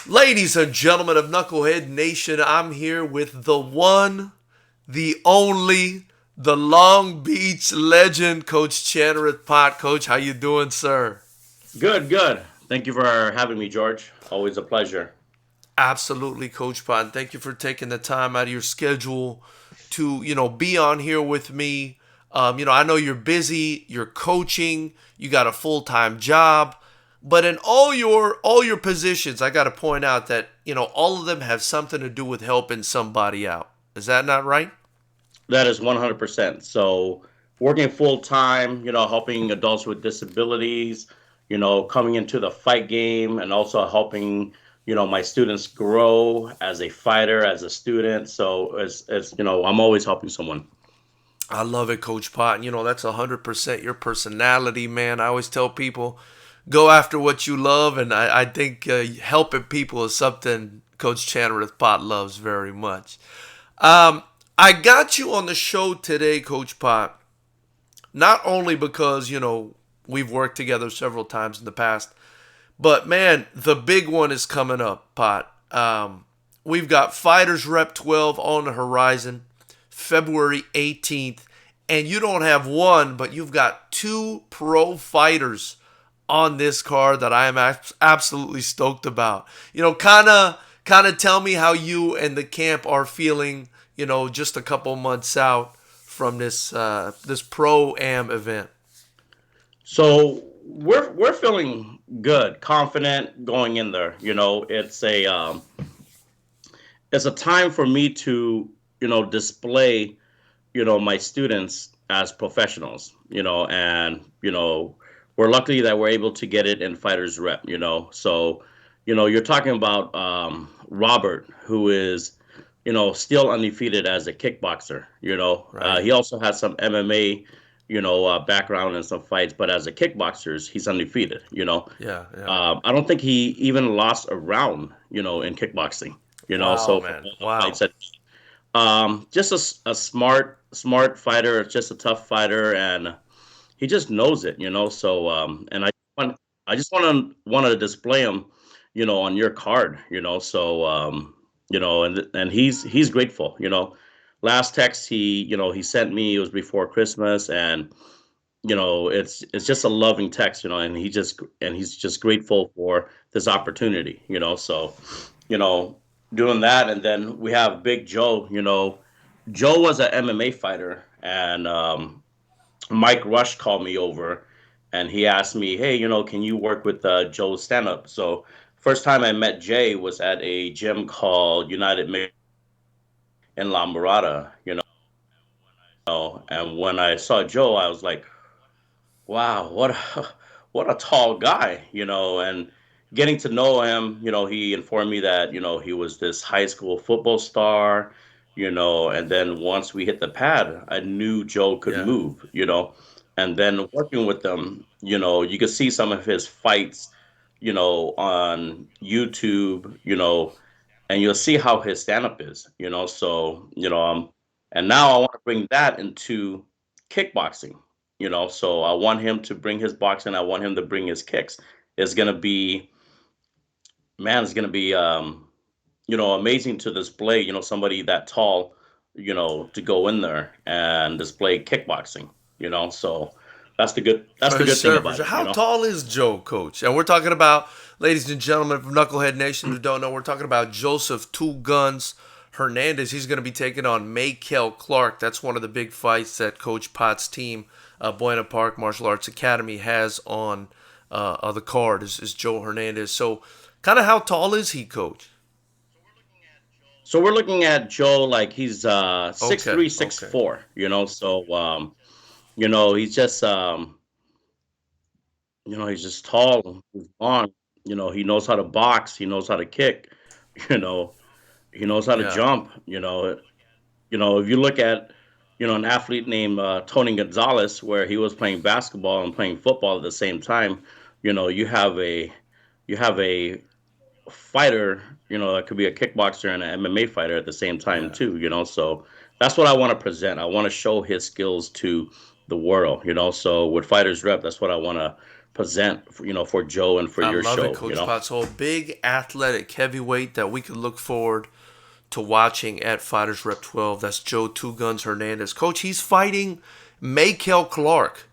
Ladies and gentlemen of Knucklehead Nation, I'm here with the one, the only, the Long Beach legend, Coach Chandrith Pot. Coach, how you doing, sir? Good, good. Thank you for having me, George. Always a pleasure. Absolutely, Coach Pot. And thank you for taking the time out of your schedule to, be on here with me. I know you're busy, you're coaching, you got a full-time job, but in all your positions, I got to point out that, all of them have something to do with helping somebody out. Is that not right? That is 100%. So, working full time, helping adults with disabilities, coming into the fight game and also helping, my students grow as a fighter, as a student. So, I'm always helping someone. I love it, Coach Pot. And that's 100% your personality, man. I always tell people, go after what you love. And I think helping people is something Coach Chandrith Pot loves very much. Um, I got you on the show today, Coach Pot, not only because, we've worked together several times in the past, but man, the big one is coming up, Pot. We've got Fightersrep 12 on the horizon, February 18th, and you don't have one, but you've got two pro fighters on this card that I am absolutely stoked about. Kind of tell me how you and the camp are feeling. Just a couple months out from this pro am event. So, we're feeling good, confident going in there. It's a time for me to, display my students as professionals, and we're lucky that we're able to get it in fighters rep, so you're talking about Robert, who is still undefeated as a kickboxer. Right. He also has some MMA background and some fights, but as a kickboxer he's undefeated. Yeah, yeah. I don't think he even lost a round in kickboxing. Wow, So from man. all the fights Wow. that just a smart fighter, just a tough fighter, and he just knows it, So and want, I just want to display him, on your card, So and he's grateful, Last text he sent me, it was before Christmas, and it's just a loving text, and he's just grateful for this opportunity, So you know doing that, and then we have Big Joe. Joe was an MMA fighter, and Mike Rush called me over, and he asked me, "Hey, can you work with Joe's stand up?" So first time I met Jay was at a gym called United in La Mirada, and when I saw Joe, I was like, wow, what a, what a tall guy, and getting to know him, he informed me that, he was this high school football star, and then once we hit the pad, I knew Joe could Yeah. move, and then working with them, you could see some of his fights, on YouTube, and you'll see how his stand up is, so, and now I want to bring that into kickboxing, so I want him to bring his boxing. I want him to bring his kicks. It's gonna be, man. It's gonna be, amazing to display. Somebody that tall, to go in there and display kickboxing. So that's the good. That's the For good thing sure, for about sure. it. How tall is Joe, Coach? And we're talking about, ladies and gentlemen from Knucklehead Nation who don't know, we're talking about Joseph Two Guns Hernandez. He's going to be taking on Maykel Clark. That's one of the big fights that Coach Potts' team, Buena Park Martial Arts Academy, has on the card. Is Joe Hernandez? So, kind of how tall is he, Coach? So we're looking at Joe like he's six Okay, three, six okay. four. So he's just he's just tall, he's long. He knows how to box, he knows how to kick, you know, he knows how to Yeah, jump. If you look at an athlete named Tony Gonzalez, where he was playing basketball and playing football at the same time, you have a fighter, that could be a kickboxer and an MMA fighter at the same time yeah. too. So that's what I want to present. I want to show his skills to the world. So with Fighters Rep, that's what I want to present, for, for Joe and for I your love it, show. Coach Pot. So a big athletic heavyweight that we could look forward to watching at Fighters Rep 12. That's Joe Two Guns Hernandez. Coach, he's fighting Maykel Clark,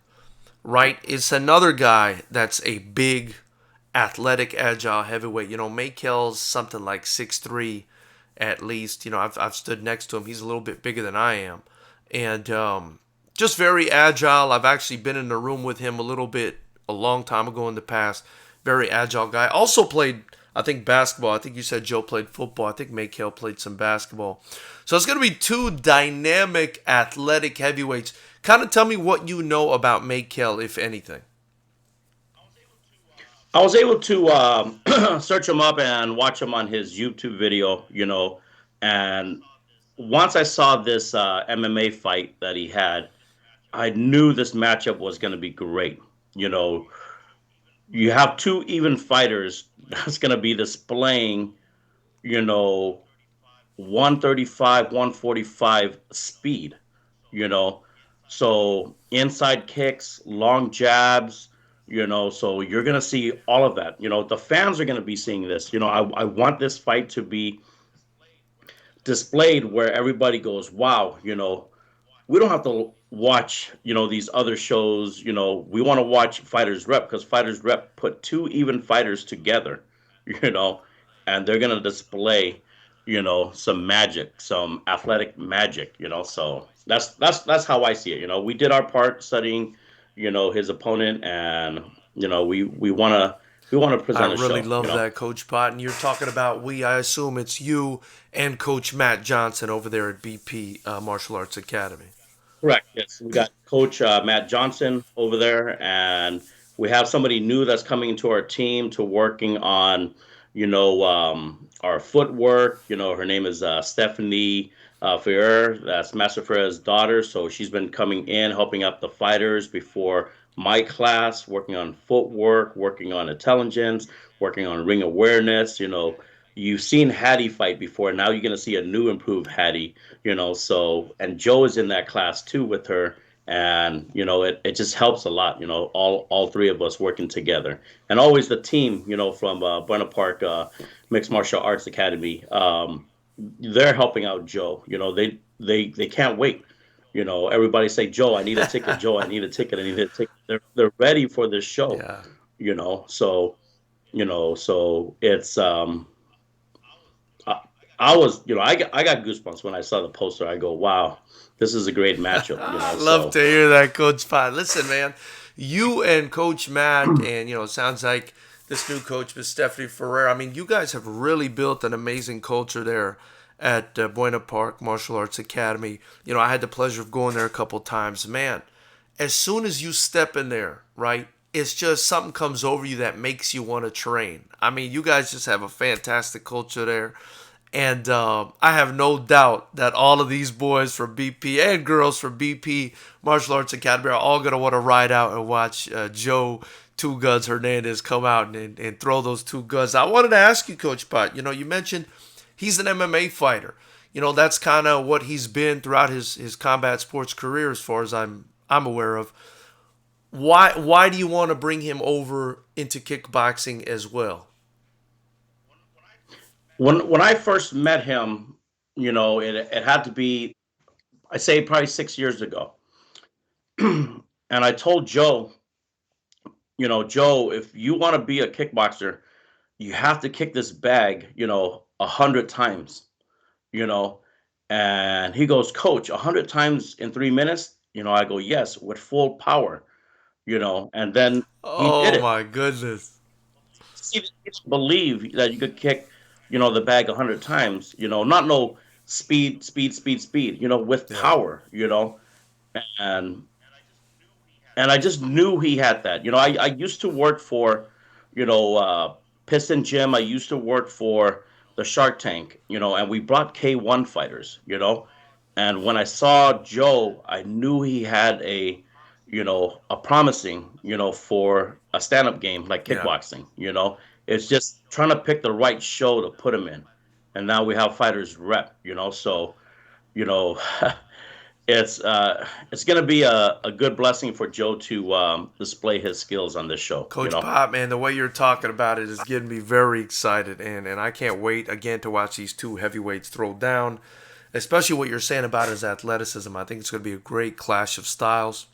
right? It's another guy that's a big, athletic, agile heavyweight. Maykel's something like 6'3", at least. I've stood next to him. He's a little bit bigger than I am. And just very agile. I've actually been in the room with him a little bit a long time ago in the past. Very agile guy. Also played, I think, basketball. I think you said Joe played football. I think Maykel played some basketball. So it's going to be two dynamic, athletic heavyweights. Kind of tell me what you know about Maykel, if anything. I was able to search him up and watch him on his YouTube video, and once I saw this MMA fight that he had, I knew this matchup was going to be great. You know, you have two even fighters that's going to be displaying, you know, 135, 145 speed, you know. So inside kicks, long jabs, so you're going to see all of that. The fans are going to be seeing this. I want this fight to be displayed where everybody goes, wow, we don't have to watch, these other shows. We want to watch Fighters Rep because Fighters Rep put two even fighters together, you know, and they're gonna display, some magic, some athletic magic. So that's how I see it. We did our part studying, his opponent, and we wanna I present a really show. love that, Coach Pot. And you're talking about we. I assume it's you and Coach Matt Johnson over there at BP Martial Arts Academy. Correct. Yes, we got Coach Matt Johnson over there, and we have somebody new that's coming into our team to working on, our footwork. Her name is Stephanie Ferrer. That's Master Ferrer's daughter. So she's been coming in, helping out the fighters before my class, working on footwork, working on intelligence, working on ring awareness. You've seen Hattie fight before. Now you're going to see a new improved Hattie. So and Joe is in that class too with her, and it just helps a lot. All three of us working together, and always the team, from Buena Park Mixed Martial Arts Academy. They're helping out Joe. They can't wait. Everybody say, Joe, I need a ticket. Joe, I need a ticket. I need a ticket. They're ready for this show. Yeah. So so it's I, I was, I got goosebumps when I saw the poster. I go, wow, this is a great matchup, I love so to hear that, Coach Pot. Listen, man, you and Coach Matt, and it sounds like this new coach, Miss Stephanie Ferrer. I mean, you guys have really built an amazing culture there at Buena Park Martial Arts Academy. I had the pleasure of going there a couple times. Man, as soon as you step in there, right? It's just something comes over you that makes you want to train. I mean, you guys just have a fantastic culture there. And I have no doubt that all of these boys from BP and girls from BP Martial Arts Academy are all going to want to ride out and watch Joe Two Guns Hernandez come out and throw those two guns. I wanted to ask you, Coach Pot, you mentioned he's an MMA fighter. That's kind of what he's been throughout his combat sports career as far as I'm aware of. Why do you want to bring him over into kickboxing as well? when I first met him, it had to be, I say, probably 6 years ago. And I told Joe, Joe, if you want to be a kickboxer, you have to kick this bag, 100 times, you know. And he goes, Coach, 100 times in 3 minutes? I go, yes, with full power, And then he did Oh it. my goodness. He didn't believe that you could kick, the bag 100 times, not no speed, speed, speed, speed, with Yeah. power, and I just knew he had that. I used to work for, Piston Gym. I used to work for the Shark Tank, and we brought K1 fighters, And when I saw Joe, I knew he had a promising, for a stand-up game like Yeah. kickboxing. It's just trying to pick the right show to put him in, and now we have Fighters Rep. So you know, it's going to be a good blessing for Joe to display his skills on this show. You Coach know, Pop, man, the way you're talking about it is getting me very excited, and I can't wait again to watch these two heavyweights throw down. Especially what you're saying about his athleticism. I think it's going to be a great clash of styles.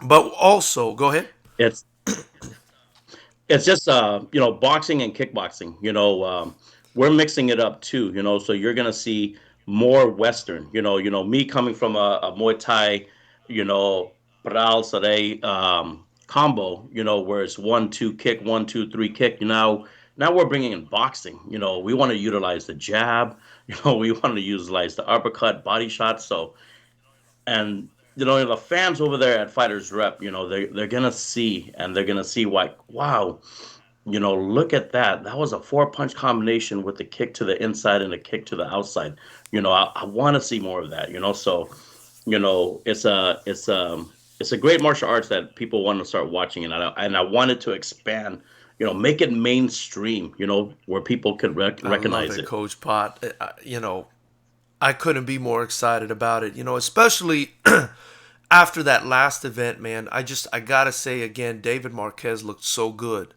But also, go ahead. it's it's just boxing and kickboxing. We're mixing it up too. So you're gonna see more Western. Me coming from a Muay Thai, you know, Pral Sare combo. Where it's 1 2 kick, 1 2 3 kick. Now we're bringing in boxing. We want to utilize the jab. We want to utilize the uppercut, body shot. So and the fans over there at Fighters Rep, they're gonna see and they're gonna see like, wow, look at that. That was a four-punch combination with the kick to the inside and a kick to the outside. I want to see more of that. So it's a great martial arts that people want to start watching, and I wanted to expand. Make it mainstream. Where people could I love recognize it, it. Coach Pot. I couldn't be more excited about it. Especially after that last event, man. I gotta say again, David Marquez looked so good.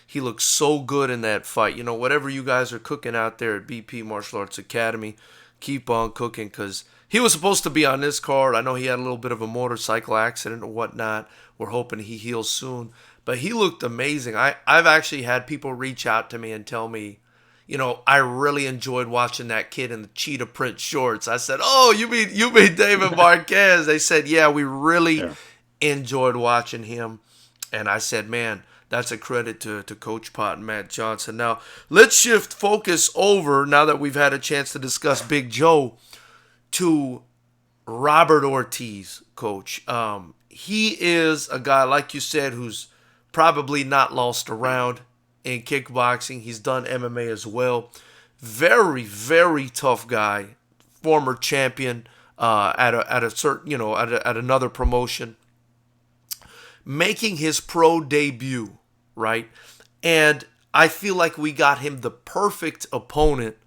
He looked so good in that fight. Whatever you guys are cooking out there at BP Martial Arts Academy, keep on cooking because he was supposed to be on this card. I know he had a little bit of a motorcycle accident or whatnot. We're hoping he heals soon. But he looked amazing. I've actually had people reach out to me and tell me, I really enjoyed watching that kid in the cheetah print shorts. I said, "Oh, you mean David Marquez?" They said, "Yeah, we really Yeah. enjoyed watching him." And I said, "Man, that's a credit to Coach Pot and Matt Johnson." Now, let's shift focus over, now that we've had a chance to discuss Big Joe, to Robert Ortiz, Coach. He is a guy, like you said, who's probably not lost around in kickboxing. He's done MMA as well. Very, very tough guy. Former champion at a certain, at another promotion, making his pro debut, right? And I feel like we got him the perfect opponent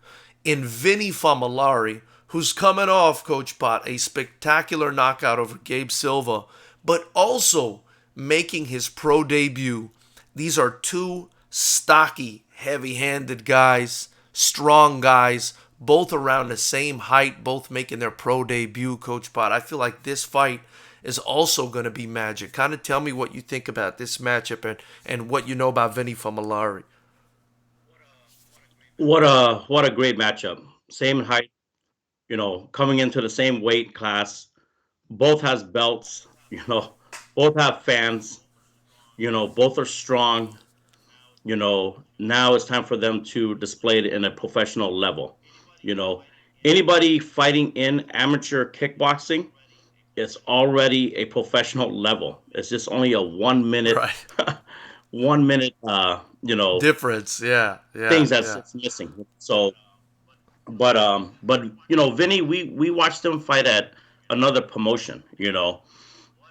in Vinnie Famolari, who's coming off, Coach Pot, a spectacular knockout over Gabe Silva, but also making his pro debut. These are two stocky, heavy-handed guys, strong guys, both around the same height, both making their pro debut, Coach Pot. I feel like this fight is also going to be magic. Kind of tell me what you think about this matchup and what you know about Vinny Famolari. What a great matchup. Same height, coming into the same weight class. Both has belts, both have fans, both are strong. Now it's time for them to display it in a professional level. You know, Anybody fighting in amateur kickboxing, it's already a professional level. It's just only a 1 minute, Right. 1 minute, Difference. Yeah. Yeah. things that's Yeah. it's missing. So, but Vinny, we watched him fight at another promotion.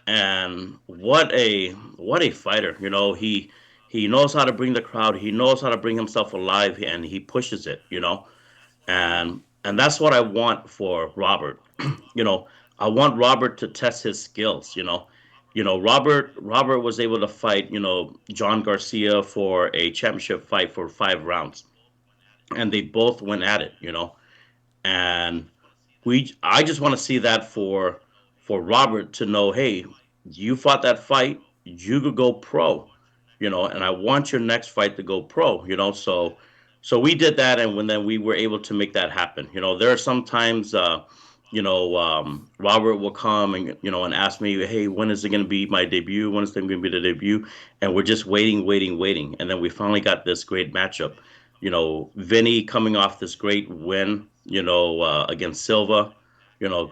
And what a fighter. He knows how to bring the crowd. He knows how to bring himself alive, and he pushes it. And that's what I want for Robert. you know, I want Robert to test his skills. Robert was able to fight John Garcia for a championship fight for 5 rounds, and they both went at it. And I just want to see that for Robert to know, hey, you fought that fight, you could go pro, and I want your next fight to go pro, so we did that, and when then we were able to make that happen. There are sometimes Robert will come and ask me, hey, when is it going to be my debut? When is it going to be the debut? And we're just waiting, waiting, waiting, and then we finally got this great matchup. Vinny coming off this great win, against Silva,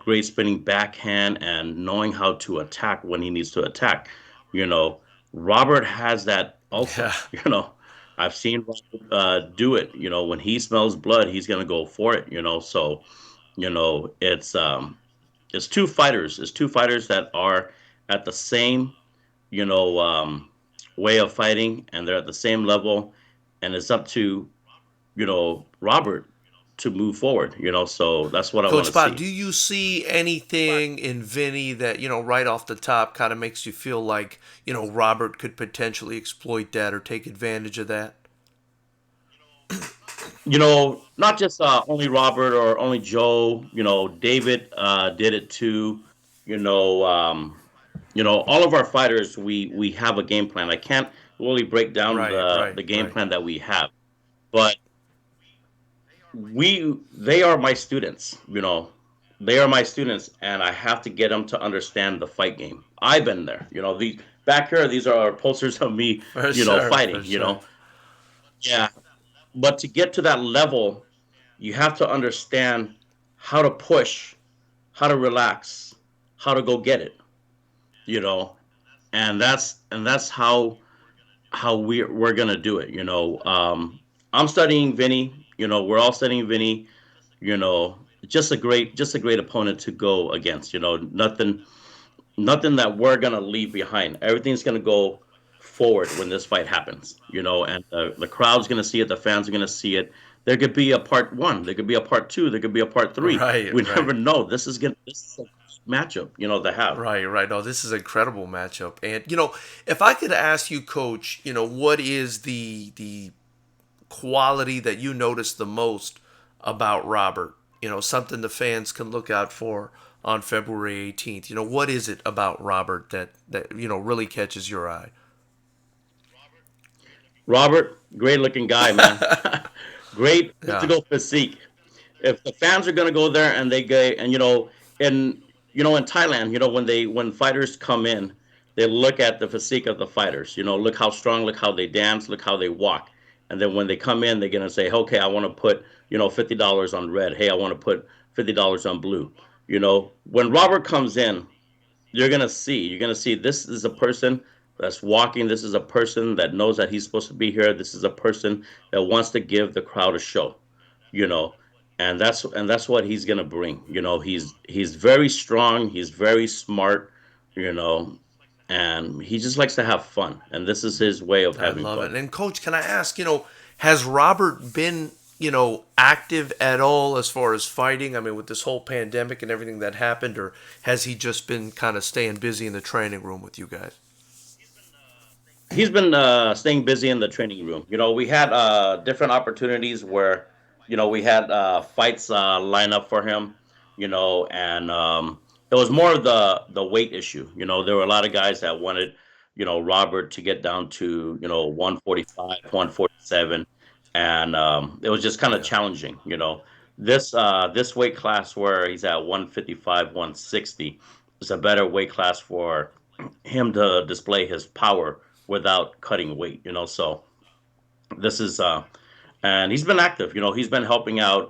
great spinning backhand and knowing how to attack when he needs to attack. You know, Robert has that also. Yeah. I've seen Robert do it. When he smells blood, he's gonna go for it. So it's two fighters. It's two fighters that are at the same you know way of fighting, and they're at the same level, and it's up to Robert to move forward. So that's what I want Coach to Pot, see. do you see anything in Vinny that, right off the top kind of makes you feel like, Robert could potentially exploit that or take advantage of that? Not just only Robert or only Joe. David did it too. You know, um, all of our fighters, we have a game plan. I can't really break down Right, the right, game right. plan that we have, but they are my students. They are my students, and I have to get them to understand the fight game. I've been there. These back here, these are posters of me. For sure, for Fighting. sure. Yeah, but to get to that level, you have to understand how to push, how to relax, how to go get it. You know, and that's how we're gonna do it. I'm studying Vinny. We're all studying Vinny. Just a great opponent to go against. Nothing that we're gonna leave behind. Everything's gonna go forward when this fight happens. And the crowd's gonna see it. The fans are gonna see it. There could be a part one. There could be a part two. There could be a part three. Right, We right. never know. This is a matchup. To have. Right, right. No, this is an incredible matchup. And if I could ask you, Coach, what is the quality that you notice the most about Robert? Something the fans can look out for on February 18th. What is it about Robert that really catches your eye? Robert, great looking guy, man. Great Yeah, physical physique. If the fans are going to go there and they get, and in Thailand, when fighters come in, they look at the physique of the fighters. Look how strong, look how they dance, look how they walk. And then when they come in, they're going to say, okay, I want to put $50 on red. Hey, I want to put $50 on blue. When Robert comes in, you're gonna see this is a person that's walking. This is a person that knows that he's supposed to be here. This is a person that wants to give the crowd a show. You know, and that's what he's gonna bring. He's very strong. He's very smart. You know, and he just likes to have fun. And this is his way of I having love it. fun. And Coach, can I ask, has Robert been, active at all as far as fighting? I mean, with this whole pandemic and everything that happened, or has he just been kind of staying busy in the training room with you guys? He's been staying busy in the training room. We had different opportunities where, we had fights line up for him. And it was more of the weight issue. There were a lot of guys that wanted, Robert to get down to 145, 147, and it was just kind of Yeah. challenging. This weight class where he's at 155, 160 is a better weight class for him to display his power without cutting weight. So this is and he's been active. He's been helping out.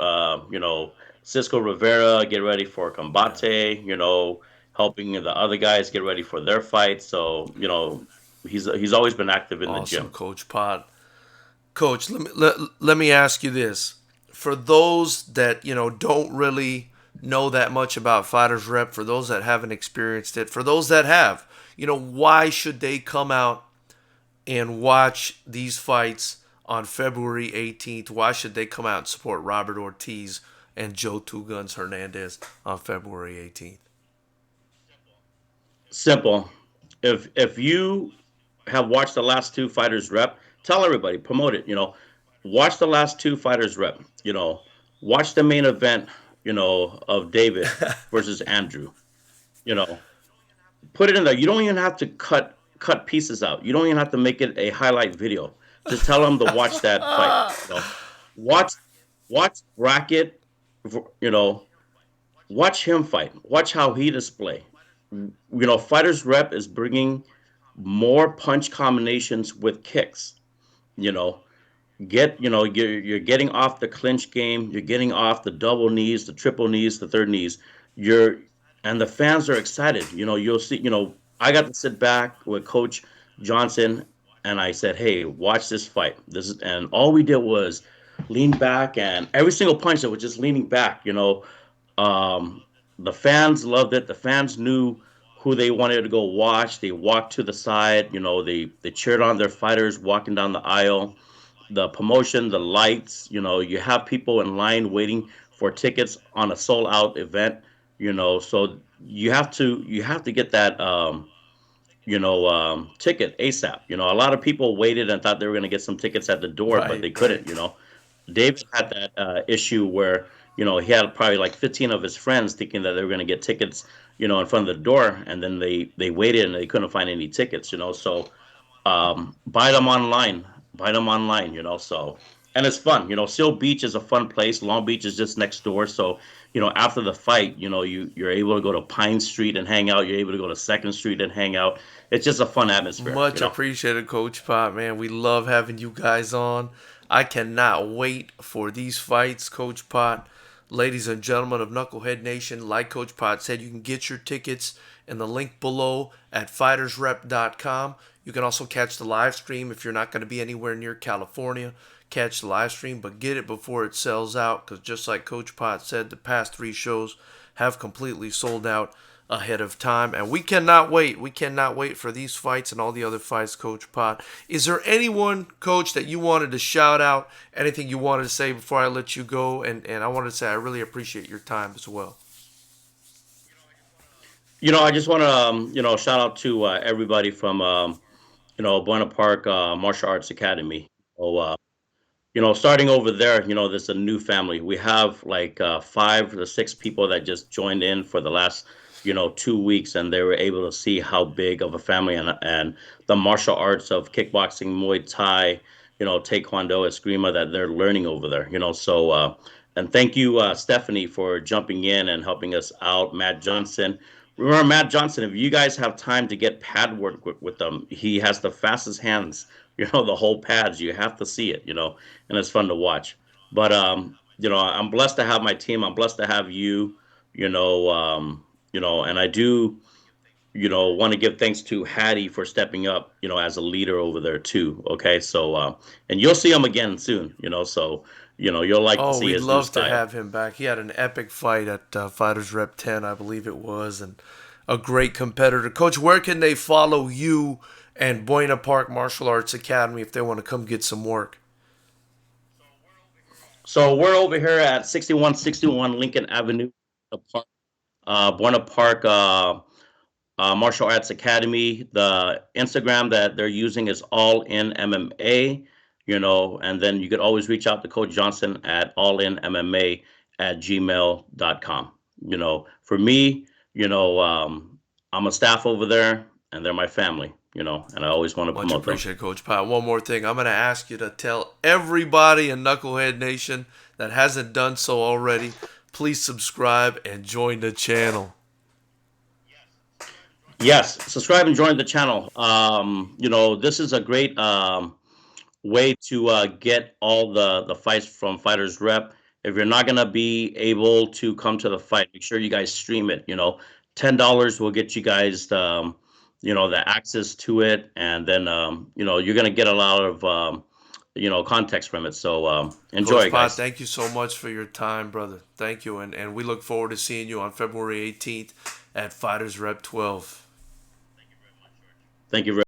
Cisco Rivera get ready for Yeah. Combate. Helping the other guys get ready for their fights. So he's always been active in the Awesome, gym. Coach Pot. Coach, let me ask you this. For those that, don't really know that much about Fighters Rep, for those that haven't experienced it, for those that have, why should they come out and watch these fights on February 18th? Why should they come out and support Robert Ortiz and Joe Two Guns Hernandez on February 18th? Simple. If you have watched the last two fighters rep, tell everybody, promote it. Watch the last two fighters rep. Watch the main event. Of David versus Andrew. You know, put it in there. You don't even have to cut pieces out. You don't even have to make it a highlight video. Just tell them to watch that fight. Watch watch bracket. You know, watch him fight. Watch how he display. Fighters rep is bringing more punch combinations with kicks. You know, you're getting off the clinch game. You're getting off the double knees, the triple knees, the third knees. You're and the fans are excited. You'll see. I got to sit back with Coach Johnson, and I said, "Hey, watch this fight." And all we did was lean back, and every single punch that was just leaning back. Um, the fans loved it. The fans knew who they wanted to go watch. They walked to the side. They cheered on their fighters walking down the aisle. the promotion, the lights. You have people in line waiting for tickets on a sold out event. So you have to get that ticket ASAP. A lot of people waited and thought they were going to get some tickets at the door, but Right, they right. couldn't. David had that issue where he had probably like 15 of his friends thinking that they were going to get tickets, in front of the door, and then they waited and they couldn't find any tickets. So buy them online, buy them online. So and it's fun. Seal Beach is a fun place. Long Beach is just next door, so after the fight, you're able to go to Pine Street and hang out. You're able to go to Second Street and hang out. It's just a fun atmosphere. Much appreciated, Coach Pot, man. We love having you guys on. I cannot wait for these fights, Coach Pot. Ladies and gentlemen of Knucklehead Nation, like Coach Pot said, you can get your tickets in the link below at fightersrep.com. You can also catch the live stream if you're not going to be anywhere near California. Catch the live stream, but get it before it sells out, because just like Coach Pot said, the past 3 shows have completely sold out ahead of time, and we cannot wait. We cannot wait for these fights and all the other fights, Coach Pot. Is there anyone, Coach, that you wanted to shout out? Anything you wanted to say before I let you go? And I wanted to say I really appreciate your time as well. I just want to shout out to everybody from Buena Park Martial Arts Academy. So, starting over there, there's a new family. We have like 5 to 6 people that just joined in for the last, 2 weeks, and they were able to see how big of a family and the martial arts of kickboxing, Muay Thai, Taekwondo, Eskrima that they're learning over there. So and thank you, Stephanie, for jumping in and helping us out. Matt Johnson. Remember Matt Johnson, if you guys have time to get pad work with them, he has the fastest hands, the whole pads. You have to see it, and it's fun to watch. But I'm blessed to have my team. I'm blessed to have you, and I do, want to give thanks to Hattie for stepping up, as a leader over there too. Okay, so and you'll see him again soon, so you'll like to Oh, see we'd his new love to style. have him back. He had an epic fight at Fighters Rep 10, I believe it was, and a great competitor. Coach, where can they follow you and Buena Park Martial Arts Academy if they want to come get some work? So we're over here at 6161 Lincoln Avenue, the park, Buena Park. Martial Arts Academy. The Instagram that they're using is All In MMA, and then you could always reach out to Coach Johnson at allinmma@gmail.com. For me, I'm a staff over there, and they're my family, and I always want to Much promote them. appreciated, Coach Pat. One more thing. I'm going to ask you to tell everybody in Knucklehead Nation that hasn't done so already, please subscribe and join the channel. Yes, subscribe and join the channel. This is a great way to get all the fights from Fighters Rep. If you're not gonna be able to come to the fight, make sure you guys stream it. $10 will get you guys the access to it, and then you're gonna get a lot of context from it. So enjoy Coach it, Pat, guys. thank you so much for your time, brother. Thank you. And we look forward to seeing you on February 18th at Fighters Rep 12. Thank you very